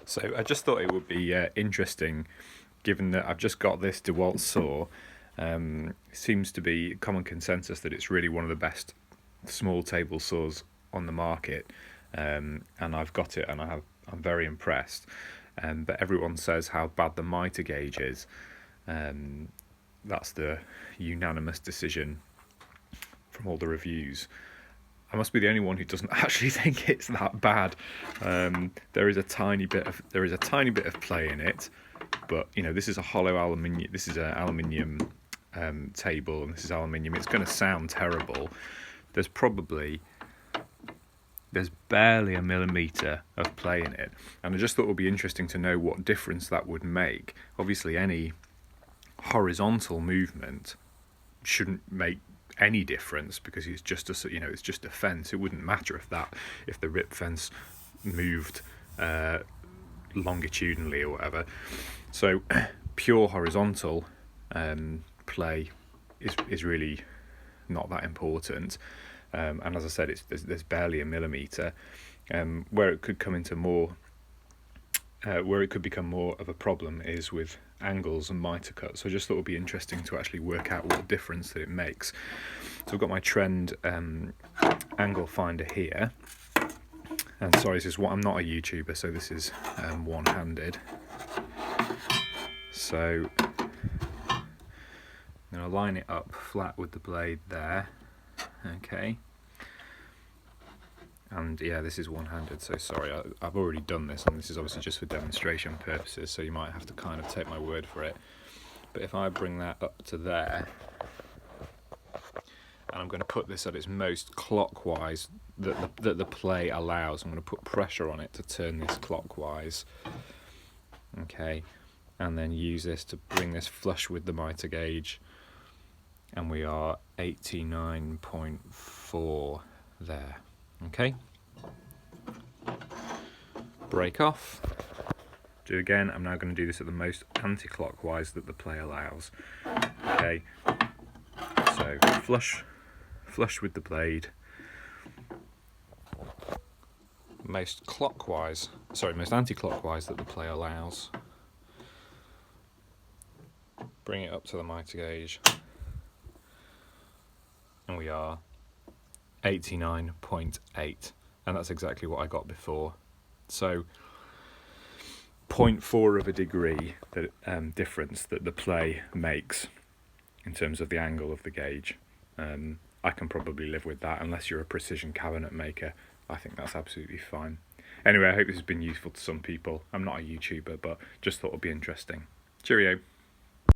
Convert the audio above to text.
So I just thought it would be interesting, given that I've just got this Dewalt saw. It seems to be common consensus that it's really one of the best small table saws on the market, and I've got it, and I'm very impressed. But everyone says how bad the mitre gauge is. That's the unanimous decision from all the reviews. I must be the only one who doesn't actually think it's that bad. There is a tiny bit of play in it, but you know, this is a hollow aluminium. This is an aluminium table, and this is aluminium. It's going to sound terrible. There's barely a millimetre of play in it, and I just thought it would be interesting to know what difference that would make. Obviously, any horizontal movement shouldn't make any difference because it's just it's just a fence. It wouldn't matter if the rip fence moved longitudinally or whatever. So pure horizontal play is really not that important. And as I said, there's barely a millimetre. Where it could come into more, where it could become more of a problem is with angles and mitre cuts. So I just thought it would be interesting to actually work out what difference that it makes. So I've got my trend angle finder here, and sorry, I'm not a YouTuber, so this is one-handed. So I'm going to line it up flat with the blade there. Okay. And yeah, this is one-handed, so sorry, I've already done this, and this is obviously just for demonstration purposes, so you might have to kind of take my word for it. But if I bring that up to there, and I'm going to put this at its most clockwise that the play allows, I'm going to put pressure on it to turn this clockwise. Okay, and then use this to bring this flush with the mitre gauge, and we are 89.4 there. Okay, break off, do again. I'm now going to do this at the most anti-clockwise that the play allows. Okay, so flush with the blade, most anti-clockwise that the play allows, bring it up to the mitre gauge, and we are 89.8, and that's exactly what I got before. So 0.4 of a degree that difference that the play makes in terms of the angle of the gauge. I can probably live with that unless you're a precision cabinet maker. I think that's absolutely fine. Anyway, I hope this has been useful to some people. I'm not a YouTuber, but just thought it would be interesting. Cheerio.